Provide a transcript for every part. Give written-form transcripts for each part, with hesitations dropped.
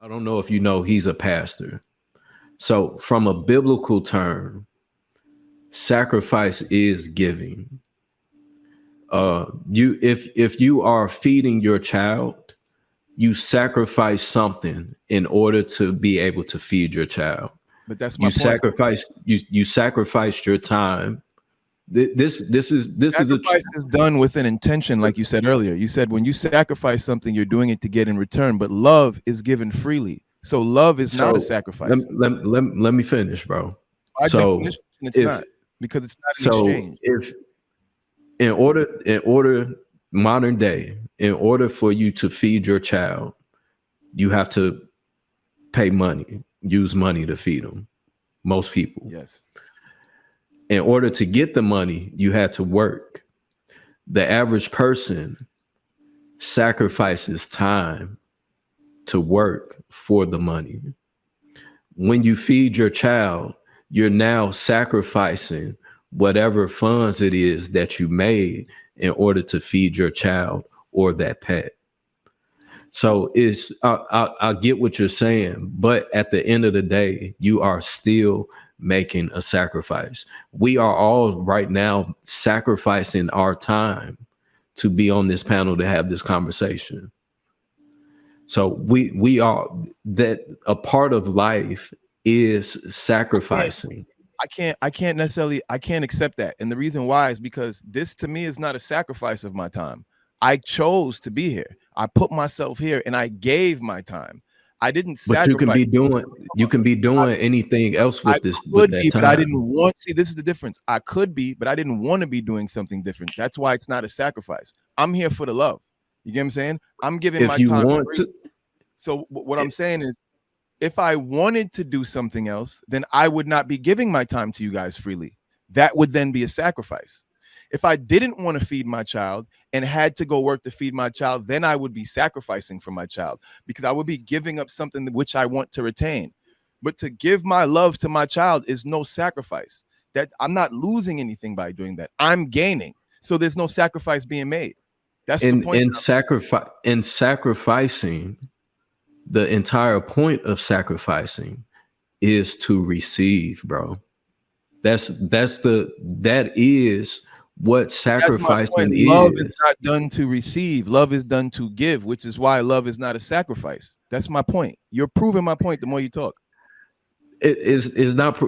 I don't know if you know he's a pastor. So from a biblical term, sacrifice is giving. You if you are feeding your child, you sacrifice something in order to be able to feed your child. But that's my You point. sacrifice you sacrificed your time. This is a Sacrifice is done with an intention, like you said earlier. You said when you sacrifice something, you're doing it to get in return, but love is given freely. So love is not a so sacrifice. let me finish, bro. By So definition, it's if not, because it's not an so exchange. if in order modern day, in order for you to feed your child, you have to pay money, use money to feed them. Most people. Yes. In order to get the money, you had to work. The average person sacrifices time to work for the money. When you feed your child, you're now sacrificing whatever funds it is that you made in order to feed your child or that pet. So I get what you're saying, but at the end of the day, you are still making a sacrifice. We are all right now sacrificing our time to be on this panel to have this conversation. So we are that a part of life is sacrificing. I can't accept that. And the reason why is because this to me is not a sacrifice of my time. I chose to be here. I put myself here and I gave my time. I didn't But sacrifice. you can be doing anything else I with could that be, but I didn't time. want. See, this is the difference. I could be, but I didn't want to be doing something different. That's why it's not a sacrifice. I'm here for the love. You get what I'm saying? I'm giving If my you time want free. to, So what I'm saying is, if I wanted to do something else, then I would not be giving my time to you guys freely. That would then be a sacrifice. If I didn't want to feed my child and had to go work to feed my child, then I would be sacrificing for my child, because I would be giving up something which I want to retain. But to give my love to my child is no sacrifice. That I'm not losing anything by doing that. I'm gaining. So there's no sacrifice being made. That's the point. in sacrificing, the entire point of sacrificing is to receive, bro. That is what That's my point. sacrificing Love is is. not done to receive. Love is done to give, which is why love is not a sacrifice. That's my point. You're proving my point the more you talk. It is not.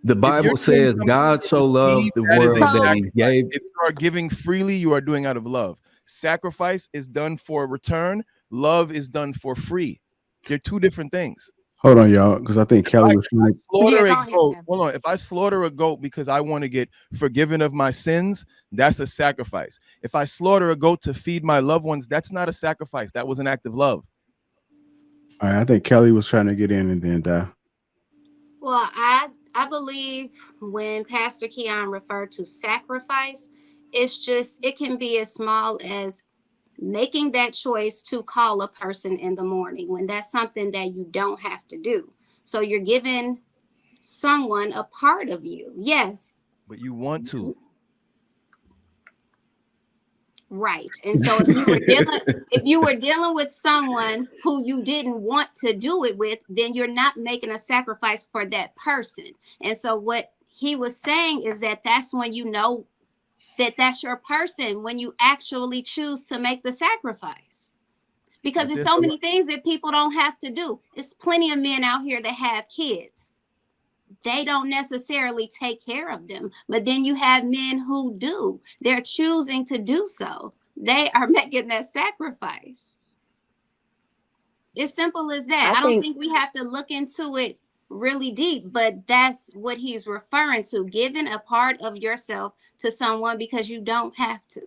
The If you're Bible doing says something God to so receive, loved the that is a world that So He sacrifice. gave. If you are giving freely, you are doing out of love. Sacrifice is done for return. Love is done for free. They're two different things. Hold on, y'all, because I think If Kelly I was trying to. yeah, slaughter a go ahead, goat, Kevin. hold on. If I slaughter a goat because I want to get forgiven of my sins, that's a sacrifice. If I slaughter a goat to feed my loved ones, that's not a sacrifice. That was an act of love. All right, I think Kelly was trying to get in and then die. Well, I believe when Pastor Keon referred to sacrifice, it's just it can be as small as making that choice to call a person in the morning when that's something that you don't have to do. So you're giving someone a part of you. Yes, But you want to. right. And so if you were dealing with someone who you didn't want to do it with, then you're not making a sacrifice for that person. And so what he was saying is that that's when you know that that's your person, when you actually choose to make the sacrifice. Because But there's there's so a many things that people don't have to do. There's plenty of men out here that have kids. They don't necessarily take care of them. But then you have men who do. They're choosing to do so. They are making that sacrifice. It's simple as that. I I don't think think we have to look into it really deep, but that's what he's referring to, giving a part of yourself to someone because you don't have to.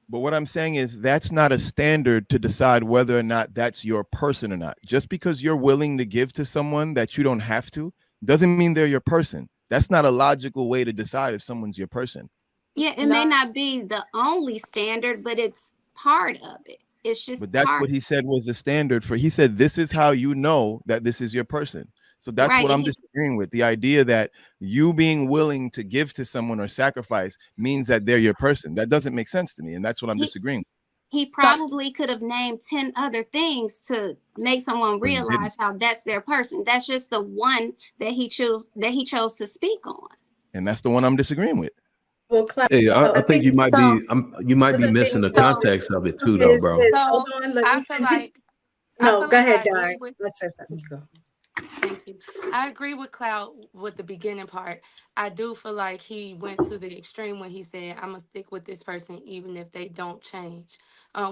But what I'm saying is that's not a standard to decide whether or not that's your person or not. Just because you're willing to give to someone that you don't have to doesn't mean they're your person. That's not a logical way to decide if someone's your person. Yeah, it may no. not be the only standard, but it's part of it. It's just But that's part, what he said was the standard for. He said, this is how you know that this is your person. So that's right? what And I'm disagreeing with. The idea that you being willing to give to someone or sacrifice means that they're your person. That doesn't make sense to me. And that's what I'm he disagreeing with. he probably could have named 10 other things to make someone But he didn't. realize how that's their person. That's just the one that he chose to speak on. And that's the one I'm disagreeing with. Well, Cloud, Hey, I I think think So you might be other missing things the that so context of it too, though, bro. hold so on, let I me feel finish. like No, go ahead, I agree Di. with. Let's say something. You go. Thank you. I agree with Cloud with the beginning part. I do feel like he went to the extreme when he said, "I'm gonna stick with this person even if they don't change."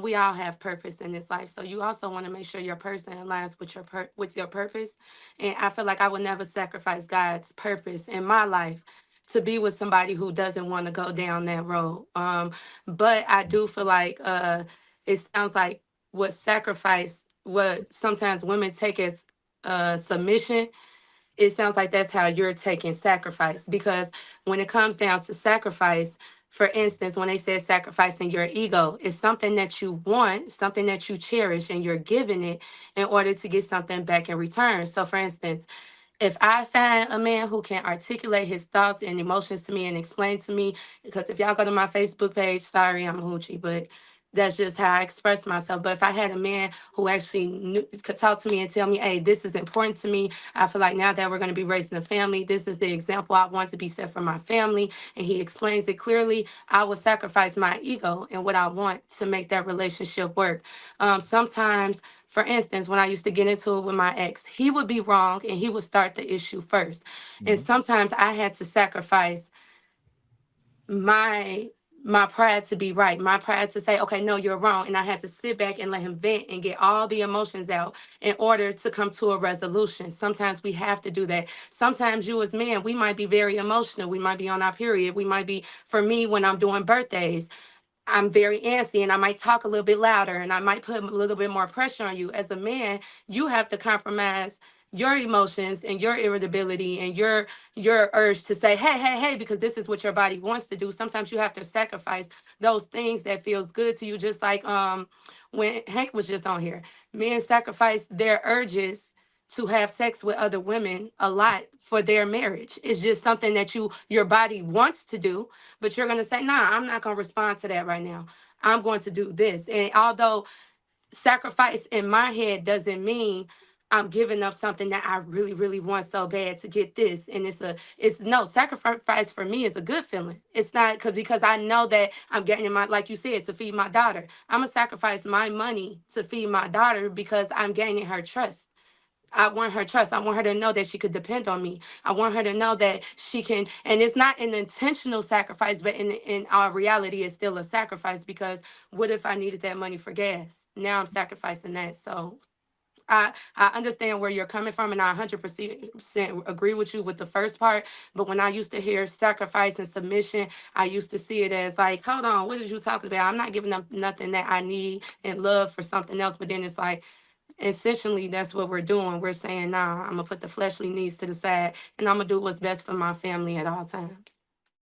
We all have purpose in this life, so you also want to make sure your person aligns with your purpose. And I feel like I would never sacrifice God's purpose in my life to be with somebody who doesn't want to go down that road. But I do feel like it sounds like what sometimes women take as submission, it sounds like that's how you're taking sacrifice. Because when it comes down to sacrifice, for instance, when they say sacrificing your ego, it's something that you want, something that you cherish, and you're giving it in order to get something back in return. So, for instance, if I find a man who can articulate his thoughts and emotions to me and explain to me, because if y'all go to my Facebook page, sorry, I'm a hoochie, but that's just how I express myself. But if I had a man who actually could talk to me and tell me, hey, this is important to me. I feel like now that we're going to be raising a family, this is the example I want to be set for my family. And he explains it clearly. I will sacrifice my ego and what I want to make that relationship work. Sometimes, for instance, when I used to get into it with my ex, he would be wrong and he would start the issue first. And Mhm. sometimes I had to sacrifice my my pride to be right, my pride to say, okay, no, you're wrong. And I had to sit back and let him vent and get all the emotions out in order to come to a resolution. Sometimes we have to do that. Sometimes you as men, we might be very emotional. We might be on our period. We might be, for me, when I'm doing birthdays, I'm very antsy and I might talk a little bit louder and I might put a little bit more pressure on you. As a man, you have to compromise your emotions and your irritability and your urge to say, hey, hey, hey, because this is what your body wants to do. Sometimes you have to sacrifice those things that feels good to you. Just like when Hank was just on here. Men sacrifice their urges to have sex with other women a lot for their marriage. It's just something that your body wants to do, but you're going to say, nah, I'm not going to respond to that right now. I'm going to do this. And although sacrifice in my head doesn't mean I'm giving up something that I really, really want so bad to get this. And it's no sacrifice for me is a good feeling. It's not because I know that I'm getting in my, like you said, to feed my daughter. I'm going to sacrifice my money to feed my daughter because I'm gaining her trust. I want her trust. I want her to know that she could depend on me. I want her to know that she can, and it's not an intentional sacrifice, but in our reality, it's still a sacrifice because what if I needed that money for gas? Now I'm sacrificing that. So I understand where you're coming from, and I 100% agree with you with the first part. But when I used to hear sacrifice and submission, I used to see it as like, hold on, what did you talking about? I'm not giving up nothing that I need and love for something else. But then it's like, essentially that's what we're doing. We're saying, nah, I'm gonna put the fleshly needs to the side and I'm gonna do what's best for my family at all times.